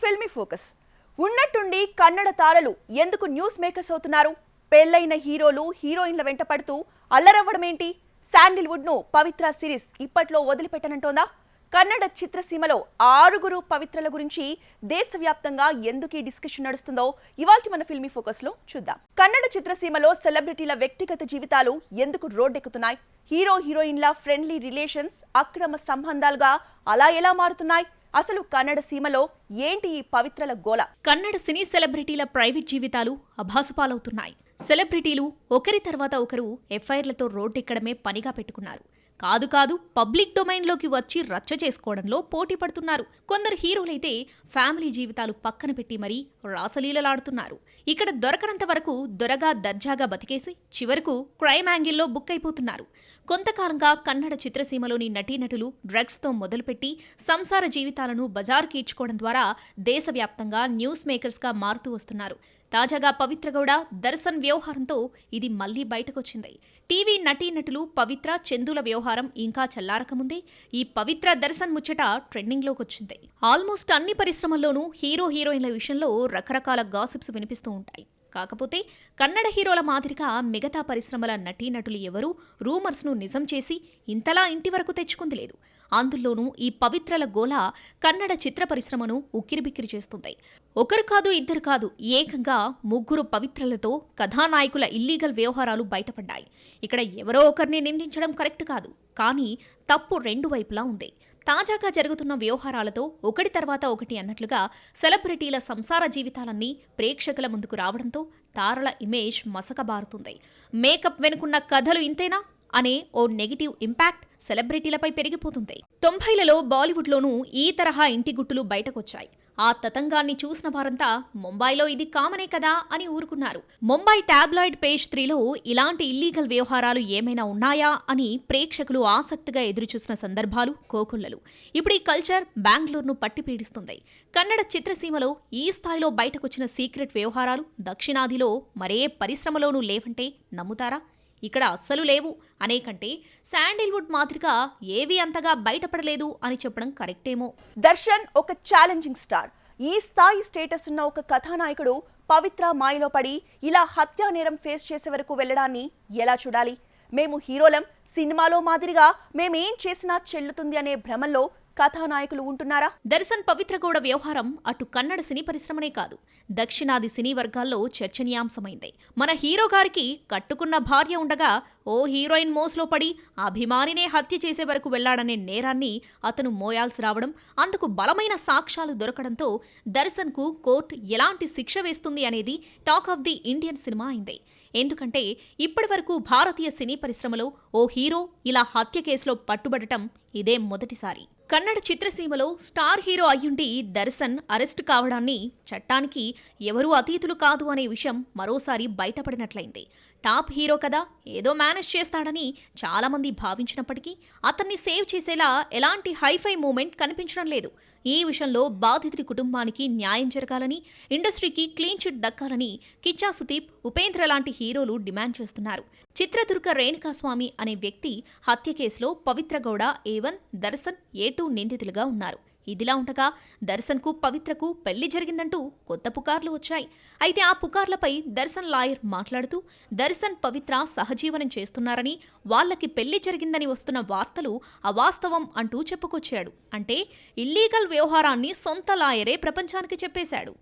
Filmy focus. ఉన్నట్టుండి కన్నడ తారలు ఎందుకు న్యూస్ మేకర్స్ అవుతున్నారు? పెళ్లైన హీరోలు హీరోయిన్ల వెంట పడుతూ అల్లరవ్వడమేంటి? శాండిల్వుడ్ ను పవిత్ర సిరీస్ ఇప్పట్లో వదిలిపెట్టనంటోందా? కన్నడ చిత్రసీమలో 6 పవిత్రల గురించి దేశవ్యాప్తంగా ఎందుకు ఈ డిస్కషన్ నడుస్తుందో ఇవాల్టి మన ఫిల్మీ ఫోకస్ లో చూద్దాం. కన్నడ చిత్రసీమలో సెలబ్రిటీల వ్యక్తిగత జీవితాలు ఎందుకు రోడ్డెక్కుతున్నాయి? హీరో హీరోయిన్ల ఫ్రెండ్లీ రిలేషన్స్ అక్రమ సంబంధాలుగా అలా ఎలా మారుతున్నాయి? అసలు కన్నడ సీమలో ఏంటి ఈ పవిత్రల గోల? కన్నడ సినీ సెలబ్రిటీల ప్రైవేట్ జీవితాలు అభాసుపాలవుతున్నాయి. సెలబ్రిటీలు ఒకరి తర్వాత ఒకరు ఎఫ్ఐఆర్లతో రోడ్డెక్కడమే పనిగా పెట్టుకున్నారు. కాదు పబ్లిక్ డొమైన్లోకి వచ్చి రచ్చ చేసుకోవడంలో పోటీ పడుతున్నారు. కొందరు హీరోలైతే ఫ్యామిలీ జీవితాలు పక్కన పెట్టి మరీ రాసలీలలాడుతున్నారు. ఇక్కడ దొరకనంత వరకు దొరగా దర్జాగా బతికేసి చివరకు క్రైమ్ యాంగిల్లో బుక్ అయిపోతున్నారు. కొంతకాలంగా కన్నడ చిత్రసీమలోని నటీనటులు డ్రగ్స్తో మొదలుపెట్టి సంసార జీవితాలను బజారుకి ఈడ్చుకోవడం ద్వారా దేశవ్యాప్తంగా న్యూస్ మేకర్స్గా మారుతూ వస్తున్నారు. తాజాగా పవిత్ర గౌడ, దర్శన్ వ్యవహారంతో ఇది మళ్లీ బయటకొచ్చింది. టీవీ నటీనటులు పవిత్ర, చందుల వ్యవహారం ఇంకా చల్లారకముందే ఈ పవిత్ర దర్శన్ ముచ్చట ట్రెండింగ్లోకొచ్చింది. ఆల్మోస్ట్ అన్ని పరిశ్రమల్లోనూ హీరో హీరోయిన్ల విషయంలో రకరకాల గాసిప్స్ వినిపిస్తూ ఉంటాయి. కాకపోతే కన్నడ హీరోల మాదిరిగా మిగతా పరిశ్రమల నటీనటులు ఎవరూ రూమర్స్ను నిజం చేసి ఇంతలా ఇంటి వరకు తెచ్చుకుంది లేదు. అందులోనూ ఈ పవిత్రల గోల కన్నడ చిత్ర పరిశ్రమను ఉక్కిరిబిక్కిరి చేస్తుంది. ఒకరు కాదు, ఇద్దరు కాదు, ఏకంగా 3 పవిత్రలతో కథానాయకుల ఇల్లీగల్ వ్యవహారాలు బయటపడ్డాయి. ఇక్కడ ఎవరో ఒకరిని నిందించడం కరెక్ట్ కాదు, కానీ తప్పు 2 వైపులా ఉంది. తాజాగా జరుగుతున్న వ్యవహారాలతో ఒకటి తర్వాత ఒకటి అన్నట్లుగా సెలబ్రిటీల సంసార జీవితాలన్నీ ప్రేక్షకుల ముందుకు రావడంతో తారల ఇమేజ్ మసకబారుతుంది. మేకప్ వెనుకున్న కథలు ఇంతేనా అనే ఓ నెగిటివ్ ఇంపాక్ట్ సెలబ్రిటీలపై పెరిగిపోతుంది. 90లలో బాలీవుడ్లోనూ ఈ తరహా ఇంటి గుట్టులు బయటకొచ్చాయి. ఆ తతంగాన్ని చూసిన వారంతా ముంబైలో ఇది కామనే కదా అని ఊరుకున్నారు. ముంబై టాబ్లాయిడ్ పేజ్ 3లో ఇలాంటి ఇల్లీగల్ వ్యవహారాలు ఏమైనా ఉన్నాయా అని ప్రేక్షకులు ఆసక్తిగా ఎదురుచూసిన సందర్భాలు కోకొల్లలు. ఇప్పుడు ఈ కల్చర్ బెంగళూరును పట్టి పీడిస్తుంది. కన్నడ చిత్రసీమలో ఈ స్థాయిలో బయటకొచ్చిన సీక్రెట్ వ్యవహారాలు దక్షిణాదిలో మరే పరిశ్రమలోనూ లేవంటే నమ్ముతారా? ఇక్కడ అస్సలు లేవు అనేకంటే శాండిల్వుడ్ మాదిరిగా ఏవీ అంతగా బయటపడలేదు అని చెప్పడం కరెక్టేమో. దర్శన్ ఒక ఛాలెంజింగ్ స్టార్. ఈ స్థాయి స్టేటస్ ఉన్న ఒక కథానాయకుడు పవిత్ర మాయలో పడి ఇలా హత్యా నేరం ఫేస్ చేసే వరకు వెళ్లడాన్ని ఎలా చూడాలి? మేము హీరోలం, సినిమాలో మాదిరిగా మేమేం చేసినా చెల్లుతుంది అనే భ్రమల్లో కథానాయకులు ఉంటున్నారా? దర్శన్ పవిత్ర గౌడ వ్యవహారం అటు కన్నడ సినీ పరిశ్రమనే కాదు, దక్షిణాది సినీ వర్గాల్లో చర్చనీయాంశమైంది. మన హీరో గారికి కట్టుకున్న భార్య ఉండగా ఓ హీరోయిన్ మోస్లో పడి అభిమానినే హత్య చేసే వరకు వెళ్లాడనే నేరాన్ని అతను మోయాల్సి రావడం, అందుకు బలమైన సాక్ష్యాలు దొరకడంతో దర్శన్కు కోర్టు ఎలాంటి శిక్ష వేస్తుంది అనేది talk of the Indian cinema అయింది. ఎందుకంటే ఇప్పటివరకు భారతీయ సినీ పరిశ్రమలో ఓ హీరో ఇలా హత్య కేసులో పట్టుబడటం ఇదే మొదటిసారి. కన్నడ చిత్రసీమలో స్టార్ హీరో అయ్యుండి దర్శన్ అరెస్టు కావడాన్ని చట్టానికి ఎవరూ అతీతులు కాదు అనే విషయం మరోసారి బయటపడినట్లయింది. టాప్ హీరో కదా, ఏదో మేనేజ్ చేస్తాడని చాలామంది భావించినప్పటికీ అతన్ని సేవ్ చేసేలా ఎలాంటి హైఫై మూమెంట్ కనిపించడం లేదు. ఈ విషయంలో బాధితుడి కుటుంబానికి న్యాయం జరగాలని, ఇండస్ట్రీకి క్లీన్ చిట్ దక్కాలని కిచ్చా సుదీప్, ఉపేంద్ర లాంటి హీరోలు డిమాండ్ చేస్తున్నారు. చిత్రదుర్గ రేణుకాస్వామి అనే వ్యక్తి హత్య కేసులో పవిత్ర గౌడ A1, దర్శన్ A2 నిందితులుగా ఉన్నారు. ఇదిలా ఉండగా దర్శన్కు పవిత్రకు పెళ్లి జరిగిందంటూ కొత్త పుకార్లు వచ్చాయి. అయితే ఆ పుకార్లపై దర్శన్ లాయర్ మాట్లాడుతూ దర్శన్ పవిత్ర సహజీవనం చేస్తున్నారని, వాళ్లకి పెళ్లి జరిగిందని వస్తున్న వార్తలు అవాస్తవం అంటూ చెప్పుకొచ్చాడు. అంటే ఇల్లీగల్ వ్యవహారాన్ని సొంత లాయరే ప్రపంచానికి చెప్పేశాడు.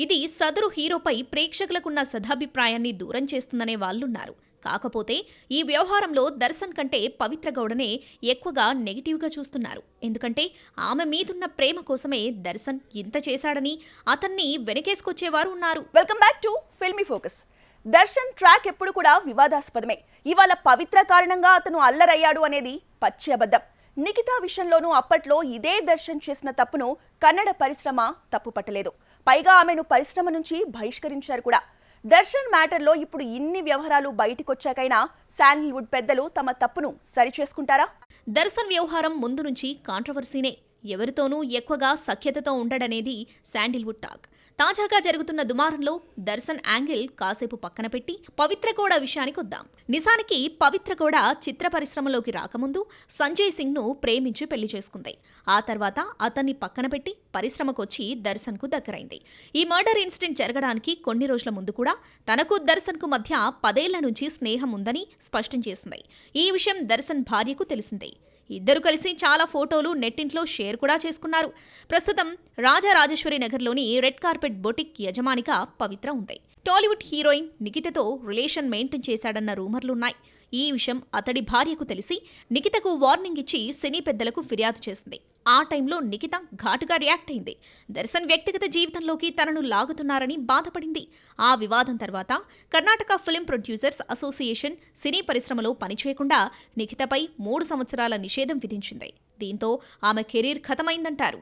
ఇది సదరు హీరోపై ప్రేక్షకులకున్న సదాభిప్రాయాన్ని దూరం చేస్తుందనే వాళ్లున్నారు. కాకపోతే ఈ వ్యవహారంలో దర్శన్ కంటే పవిత్ర గౌడనే ఎక్కువగా నెగిటివ్గా చూస్తున్నారు. ఎందుకంటే ఆమె మీదున్న ప్రేమ కోసమే దర్శన్ ఇంత చేశాడని అతన్ని వెనకేసుకొచ్చేవారు ఉన్నారు. Welcome back to filmy focus. Darshan track ఎప్పుడు కూడా వివాదాస్పదమే. ఇవాళ పవిత్ర కారణంగా అతను అల్లరయ్యాడు అనేది పచ్చి అబద్ధం. నిఖితా విషయంలోనూ అప్పట్లో ఇదే దర్శన్ చేసిన తప్పును కన్నడ పరిశ్రమ తప్పుపట్టలేదు. పైగా ఆమెను పరిశ్రమ నుంచి బహిష్కరించారు కూడా. దర్శన్ మ్యాటర్లో ఇప్పుడు ఇన్ని వ్యవహారాలు బయటికొచ్చాకైనా శాండిల్వుడ్ పెద్దలు తమ తప్పును సరిచేసుకుంటారా? దర్శన్ వ్యవహారం ముందు నుంచి కాంట్రవర్సీనే. ఎవరితోనూ ఎక్కువగా సఖ్యతతో ఉండడనేది శాండిల్వుడ్ టాక్. తాజాగా జరుగుతున్న దుమారంలో దర్శన్ యాంగిల్ కాసేపు పక్కన పెట్టి పవిత్ర గౌడ విషయానికి వద్దాం. నిజానికి పవిత్ర గౌడ చిత్ర పరిశ్రమలోకి రాకముందు సంజయ్ సింగ్ ను ప్రేమించి పెళ్లి చేసుకుంది. ఆ తర్వాత అతన్ని పక్కన పెట్టి పరిశ్రమకొచ్చి దర్శన్ కు దగ్గరైంది. ఈ మర్డర్ ఇన్సిడెంట్ జరగడానికి కొన్ని రోజుల ముందు కూడా తనకు దర్శన్ కు మధ్య 10 ఏళ్ల నుంచి స్నేహం ఉందని స్పష్టం చేసింది. ఈ విషయం దర్శన్ భార్యకు తెలిసిందే. ఇద్దరు కలిసి చాలా ఫోటోలు నెట్టింట్లో షేర్ కూడా చేసుకున్నారు. ప్రస్తుతం రాజరాజేశ్వరి నగర్లోని రెడ్ కార్పెట్ బొటిక్ యజమానిగా పవిత్ర ఉంది. టాలీవుడ్ హీరోయిన్ నిఖితతో రిలేషన్ మెయింటైన్ చేశాడన్న రూమర్లున్నాయి. ఈ విషయం అతడి భార్యకు తెలిసి నిఖితకు వార్నింగ్ ఇచ్చి సినీ పెద్దలకు ఫిర్యాదు చేసింది. ఆ టైంలో నిఖిత ఘాటుగా రియాక్ట్ అయింది. దర్శన్ వ్యక్తిగత జీవితంలోకి తనను లాగుతున్నారని బాధపడింది. ఆ వివాదం తర్వాత కర్ణాటక ఫిల్మ్ ప్రొడ్యూసర్స్ అసోసియేషన్ సినీ పరిశ్రమలో పనిచేయకుండా నిఖితపై 3 సంవత్సరాల నిషేధం విధించింది. దీంతో ఆమె కెరీర్ ఖతమైందంటారు.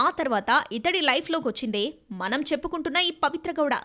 ఆ తర్వాత ఇతడి లైఫ్లోకొచ్చిందే మనం చెప్పుకుంటున్న ఈ పవిత్ర గౌడ.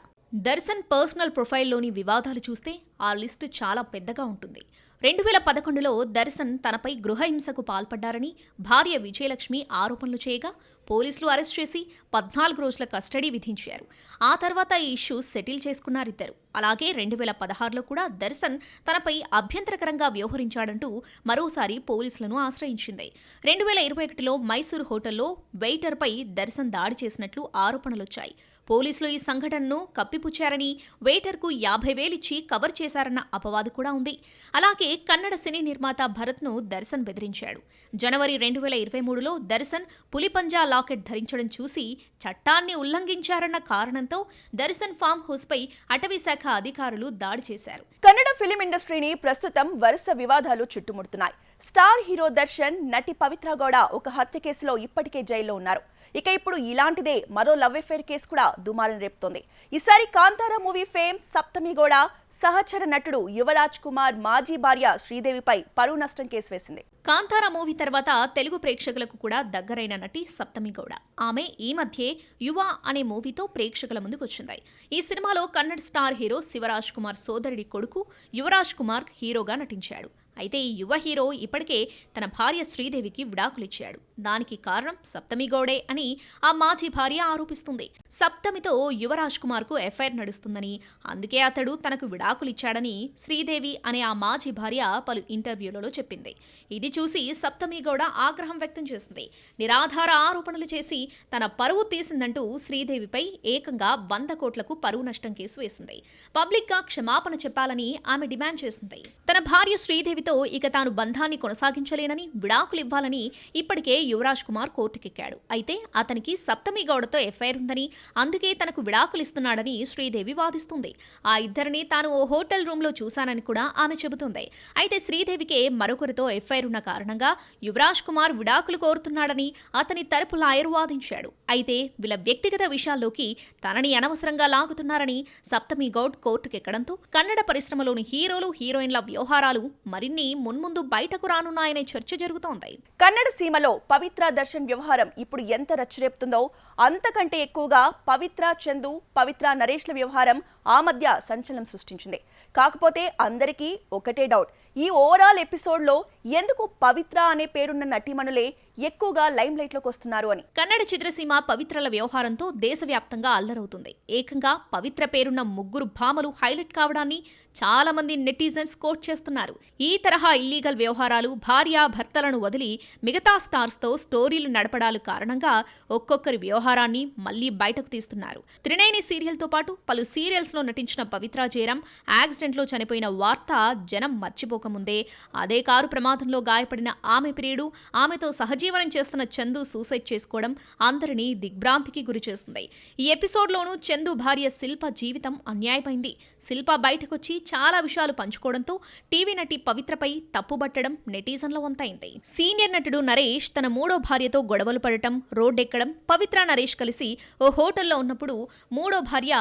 దర్శన్ పర్సనల్ ప్రొఫైల్లోని వివాదాలు చూస్తే ఆ లిస్టు చాలా పెద్దగా ఉంటుంది. 2011లో దర్శన్ తనపై గృహహింసకు పాల్పడ్డారని భార్య విజయలక్ష్మి ఆరోపణలు చేయగా పోలీసులు అరెస్ట్ చేసి 14 రోజుల కస్టడీ విధించారు. ఆ తర్వాత ఈ ఇష్యూ సెటిల్ చేసుకున్నారిద్దరు. అలాగే 2016లో కూడా దర్శన్ తనపై అభ్యంతరకరంగా వ్యవహరించాడంటూ మరోసారి పోలీసులను ఆశ్రయించింది. 2021లో మైసూరు హోటల్లో వెయిటర్పై దర్శన్ దాడి చేసినట్లు ఆరోపణలొచ్చాయి. పోలీసులు ఈ సంఘటనను కప్పిపుచ్చారని, వెయిటర్కు 50,000 ఇచ్చి కవర్ చేశారన్న అపవాదు కూడా ఉంది. అలాగే కన్నడ సినీ నిర్మాత భరత్ను దర్శన్ బెదిరించాడు. జనవరి 2023లో దర్శన్ పులిపంజా లాకెట్ ధరించడం చూసి చట్టాన్ని ఉల్లంఘించారన్న కారణంతో దర్శన్ ఫామ్ హౌస్పై అటవీశాఖ అధికారులు దాడి చేశారు. కన్నడ ఫిలిం ఇండస్ట్రీని ప్రస్తుతం వరుస వివాదాలు చుట్టుముడుతున్నాయి. స్టార్ హీరో దర్శన్, నటి పవిత్ర గౌడ ఒక హత్య కేసులో ఇప్పటికే జైల్లో ఉన్నారు. ఇక ఇప్పుడు ఇలాంటిదే మరో లవ్ అఫేర్ కేసు కూడా దుమారం రేపుతోంది. ఈసారి కాంతారా మూవీ ఫేమ్ సప్తమి గౌడ సహచర నటుడు యువరాజ్ కుమార్ మాజీ భార్య శ్రీదేవిపై పరువు నష్టం కేసు వేసింది. కాంతారా మూవీ తర్వాత తెలుగు ప్రేక్షకులకు కూడా దగ్గరైన నటి సప్తమి గౌడ. ఆమె ఈ మధ్యే యువ అనే మూవీతో ప్రేక్షకుల ముందుకొచ్చింది. ఈ సినిమాలో కన్నడ స్టార్ హీరో శివరాజ్ కుమార్ సోదరుడి కొడుకు యువరాజ్ కుమార్ హీరోగా నటించాడు. అయితే ఈ యువ హీరో ఇప్పటికే తన భార్య శ్రీదేవికి విడాకులిచ్చాడు. దానికి కారణం సప్తమి గౌడే అని ఆ మాజీ భార్య ఆరోపిస్తుంది. సప్తమితో యువరాజ్ కుమార్కు ఎఫ్ఐఆర్ నడుస్తుందని, అందుకే అతడు తనకు విడాకులిచ్చాడని శ్రీదేవి అనే ఆ మాజీ భార్య పలు ఇంటర్వ్యూలలో చెప్పింది. ఇది చూసి సప్తమి గౌడ ఆగ్రహం వ్యక్తం చేసింది. నిరాధార ఆరోపణలు చేసి తన పరువు తీసిందంటూ శ్రీదేవిపై ఏకంగా 100 కోట్లకు పరువు నష్టం కేసు వేసింది. పబ్లిక్గా క్షమాపణ చెప్పాలని ఆమె డిమాండ్ చేసింది. తన భార్య శ్రీదేవి ఇక తాను బంధాన్ని కొనసాగించలేనని, విడాకులివ్వాలని ఇప్పటికే యువరాజ్ కుమార్ కోర్టుకెక్కాడు. అయితే అతనికి సప్తమి గౌడతో ఎఫ్ఐఆర్ ఉందని, అందుకే తనకు విడాకులిస్తున్నాడని శ్రీదేవి వాదిస్తుంది. ఆ ఇద్దరిని తాను ఓ హోటల్ రూమ్లో చూశానని కూడా ఆమె చెబుతుంది. అయితే శ్రీదేవికే మరొకరితో ఎఫ్ఐఆర్ ఉన్న కారణంగా యువరాజ్ కుమార్ విడాకులు కోరుతున్నాడని అతని తరపు లాయర్ వాదించాడు. అయితే వీళ్ళ వ్యక్తిగత విషయాల్లోకి తనని అనవసరంగా లాగుతున్నారని సప్తమి గౌడ్ కోర్టుకెక్కడంతో కన్నడ పరిశ్రమలోని హీరోలు, హీరోయిన్ల వ్యవహారాలు మరిన్ని మున్ముందు బయటకు రానున్నాయనే చర్చ జరుగుతోంది. కన్నడ సీమలో పవిత్ర దర్శన్ వ్యవహారం ఇప్పుడు ఎంత రచ్చరేపుతుందో అంతకంటే ఎక్కువగా పవిత్ర చందు, పవిత్ర నరేష్ల వ్యవహారం ఆ మధ్య సంచలనం సృష్టించింది. కాకపోతే అందరికీ ఒకటే డౌట్, ఈ ఓవరాల్ ఎపిసోడ్లో ఎందుకు పవిత్ర అనే పేరున్న నటీమణులే ఎక్కువగా లైమ్ లైట్లోకి వస్తున్నారు అని. కన్నడ చిత్రసీమ పవిత్రల వ్యవహారంతో దేశవ్యాప్తంగా అల్లరవుతుంది. ఏకంగా పవిత్ర పేరున్న 3 భామలు హైలైట్ కావడాన్ని చాలా మంది నెటిజన్స్ కోట్ చేస్తున్నారు. ఈ తరహా ఇల్లీగల్ వ్యవహారాలు, భార్య భర్తలను వదిలి మిగతా స్టార్స్తో స్టోరీలు నడపడాలు కారణంగా ఒక్కొక్కరి వ్యవహారాన్ని మళ్లీ బయటకు తీస్తున్నారు. త్రినేని సీరియల్తో పాటు పలు సీరియల్స్లో నటించిన పవిత్ర జయరాం యాక్సిడెంట్లో చనిపోయిన వార్త జనం మర్చిపోకముందే అదే కారు ప్రమాదంలో గాయపడిన ఆమె ప్రియుడు, ఆమెతో సహజీవనం చేస్తున్న చందు సూసైడ్ చేసుకోవడం అందరినీ దిగ్భ్రాంతికి గురిచేస్తుంది. ఈ ఎపిసోడ్లోనూ చందు భార్య శిల్ప జీవితం అన్యాయమైంది. శిల్ప బయటకొచ్చి చాలా విషయాలు పంచుకోవడంతో టీవీ నటి పవిత్రపై తప్పుబట్టడం నెటిజన్ల వంతైంది. సీనియర్ నటుడు నరేష్ తన 3వ భార్యతో గొడవలు పడటం, రోడ్డెక్కడం, పవిత్ర నరేష్ కలిసి ఓ హోటల్లో ఉన్నప్పుడు 3వ భార్య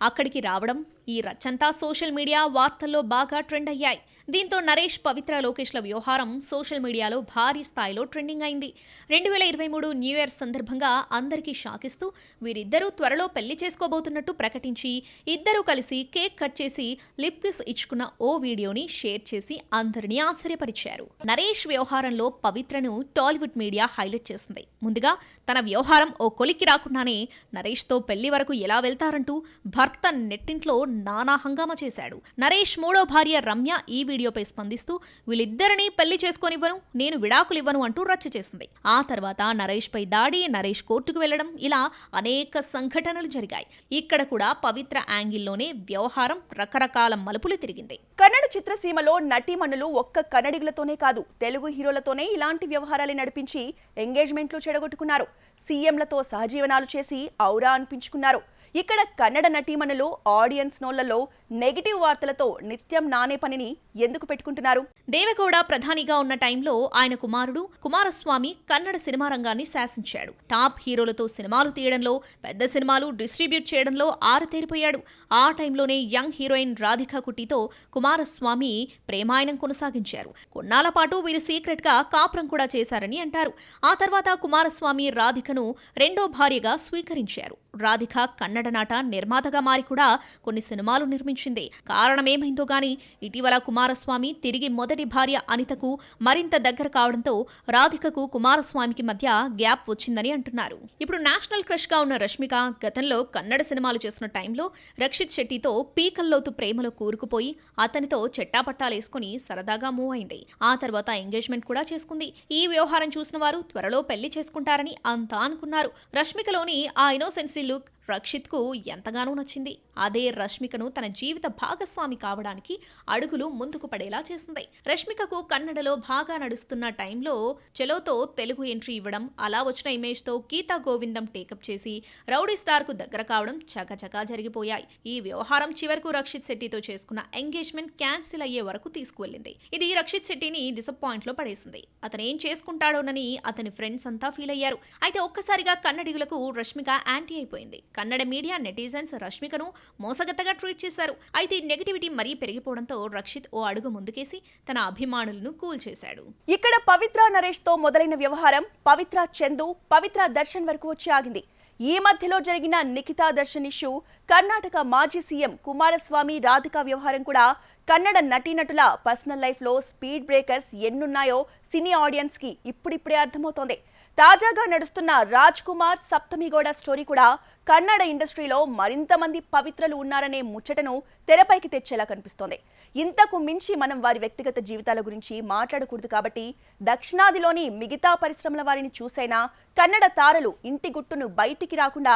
అక్కడికి రావడం, ఈ రచ్చంతా సోషల్ మీడియా వార్తల్లో బాగా ట్రెండ్ అయ్యాయి. దీంతో నరేష్, పవిత్ర, లోకేష్ల వ్యవహారం సోషల్ మీడియాలో భారీ స్థాయిలో ట్రెండింగ్ అయింది. 2023 న్యూ ఇయర్ సందర్భంగా అందరికీ షాకిస్తూ వీరిద్దరూ త్వరలో పెళ్లి చేసుకోబోతున్నట్టు ప్రకటించి ఇద్దరూ కలిసి కేక్ కట్ చేసి లిప్ కిస్ ఇచ్చుకున్న ఓ వీడియోని షేర్ చేసి అందరినీ ఆశ్చర్యపరిచారు. నరేష్ వ్యవహారంలో పవిత్రను టాలీవుడ్ మీడియా హైలైట్ చేసింది. ముందుగా తన వ్యవహారం ఓ కొలిక్కి రాకుండానే నరేష్తో పెళ్లి వరకు ఎలా వెళ్తారంటూ భర్త నెట్టింట్లో నానా హంగామా చేశాడు. నరేష్ మూడో భార్య రమ్య ఈ వీడియోపై స్పందిస్తూ వీళ్ళిద్దరినీ పెళ్లి చేసుకోనివ్వను, నేను విడాకులివ్వను అంటూ రచ్చ చేసింది. ఆ తర్వాత నరేష్ పై దాడి, నరేష్ కోర్టుకు వెళ్లడం, ఇలా అనేక సంఘటనలు జరిగాయి. ఇక్కడ కూడా పవిత్ర యాంగిల్లోనే వ్యవహారం రకరకాల మలుపులు తిరిగింది. కన్నడ చిత్రసీమలో నటీమణులు ఒక్క కన్నడిగులతోనే కాదు, తెలుగు హీరోలతోనే ఇలాంటి వ్యవహారాలు నడిపించి ఎంగేజ్మెంట్లు చెడగొట్టుకున్నారు. సీఎంలతో సహజీవనాలు చేసి ఔరా అనిపించుకున్నారు. ఇక్కడ కన్నడ నటీమణులు ఆడియన్స్ నోళ్లలో నెగిటివ్ వార్తలతో నిత్యం నానే పనిని ఎందుకు పెట్టుకుంటున్నారు? దేవగౌడ ప్రధానిగా ఉన్న టైంలో ఆయన కుమారుడు కుమారస్వామి కన్నడ సినిమా రంగాన్ని శాసించాడు. టాప్ హీరోలతో సినిమాలు తీయడంలో, పెద్ద సినిమాలు డిస్ట్రిబ్యూట్ చేయడంలో ఆరుతేరిపోయాడు. ఆ టైంలోనే యంగ్ హీరోయిన్ రాధికా కుట్టితో కుమారస్వామి ప్రేమాయణం కొనసాగించారు. కొన్నాళ్ల పాటు వీరు సీక్రెట్ గా కాపురం కూడా చేశారని అంటారు. ఆ తర్వాత కుమారస్వామి రాధికను రెండో భార్యగా స్వీకరించారు. రాధిక కన్నడ నాట నిర్మాతగా మారి కూడా కొన్ని సినిమాలు నిర్మించింది. కారణమేమైందో గానీ ఇటీవల కుమారస్వామి తిరిగి మొదటి భార్య అనితకు మరింత దగ్గర కావడంతో రాధికకు కుమారస్వామికి మధ్య గ్యాప్ వచ్చిందని అంటున్నారు. ఇప్పుడు నేషనల్ క్రష్ గా ఉన్న రష్మిక గతంలో కన్నడ సినిమాలు చేసిన టైంలో రక్షిత్ శెట్టితో పీకల్లోతు ప్రేమలో కూరుకుపోయి అతనితో చెట్టాపట్టాలేసుకుని సరదాగా మూవ్ అయింది. ఆ తర్వాత ఎంగేజ్మెంట్ కూడా చేసుకుంది. ఈ వ్యవహారం చూసిన వారు త్వరలో పెళ్లి చేసుకుంటారని అంతా అనుకున్నారు. రష్మికలోని ఆ ఇన్నోసెన్సీ లుక్ రక్షిత్ కు ఎంతగానో నచ్చింది. అదే రష్మికను తన జీవిత భాగస్వామి కావడానికి అడుగులు ముందుకు పడేలా చేసింది. రష్మికకు కన్నడలో బాగా నడుస్తున్న టైంలో చెలోతో తెలుగు ఎంట్రీ ఇవ్వడం, అలా వచ్చిన ఇమేజ్ తో గీతా గోవిందం టేకప్ చేసి రౌడీ స్టార్ కు దగ్గర కావడం చకచకా జరిగిపోయాయి. ఈ వ్యవహారం చివరకు రక్షిత్ శెట్టితో చేసుకున్న ఎంగేజ్మెంట్ క్యాన్సిల్ అయ్యే వరకు తీసుకువెళ్లింది. ఇది రక్షిత్ శెట్టిని డిసప్పాయింట్ లో పడేసింది. అతనేం చేసుకుంటాడోనని అతని ఫ్రెండ్స్ అంతా ఫీల్ అయ్యారు. అయితే ఒక్కసారిగా కన్నడిగులకు రష్మిక యాంటీ అయిపోయింది. కన్నడ మీడియా, నెటిజన్స్ రష్మికను మోసగత్తగా ట్రీట్ చేశారు. అయితే నెగటివిటీ మరీ పెరిగిపోవడంతో రక్షిత్ ఓ అడుగు ముందుకేసి తన అభిమానులను కూల్ చేశాడు. ఇక్కడ పవిత్ర నరేష్ తో మొదలైన వ్యవహారం పవిత్ర చందు, పవిత్ర దర్శన్ వరకు వచ్చి ఆగింది. ఈ మధ్యలో జరిగిన నిఖితా దర్శన్ ఇష్యూ, కర్ణాటక మాజీ సీఎం కుమారస్వామి రాధిక వ్యవహారం కూడా కన్నడ నటీనటుల పర్సనల్ లైఫ్ లో స్పీడ్ బ్రేకర్స్ ఎన్నున్నాయో సినీ ఆడియన్స్ కి ఇప్పుడిప్పుడే అర్థమవుతోంది. తాజాగా నడుస్తున్న రాజ్ కుమార్, సప్తమిగౌడ స్టోరీ కూడా కన్నడ ఇండస్ట్రీలో మరింత మంది పవిత్రలు ఉన్నారనే ముచ్చటను తెరపైకి తెచ్చేలా కనిపిస్తోంది. ఇంతకు మించి మనం వారి వ్యక్తిగత జీవితాల గురించి మాట్లాడకూడదు కాబట్టి దక్షిణాదిలోని మిగతా పరిశ్రమల వారిని చూసైనా కన్నడ తారలు ఇంటి గుట్టును బయటికి రాకుండా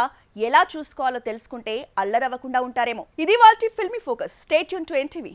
ఎలా చూసుకోవాలో తెలుసుకుంటే అల్లరవ్వకుండా ఉంటారేమో. ఇది వాల్టి filmy focus. Stay tune to NTV.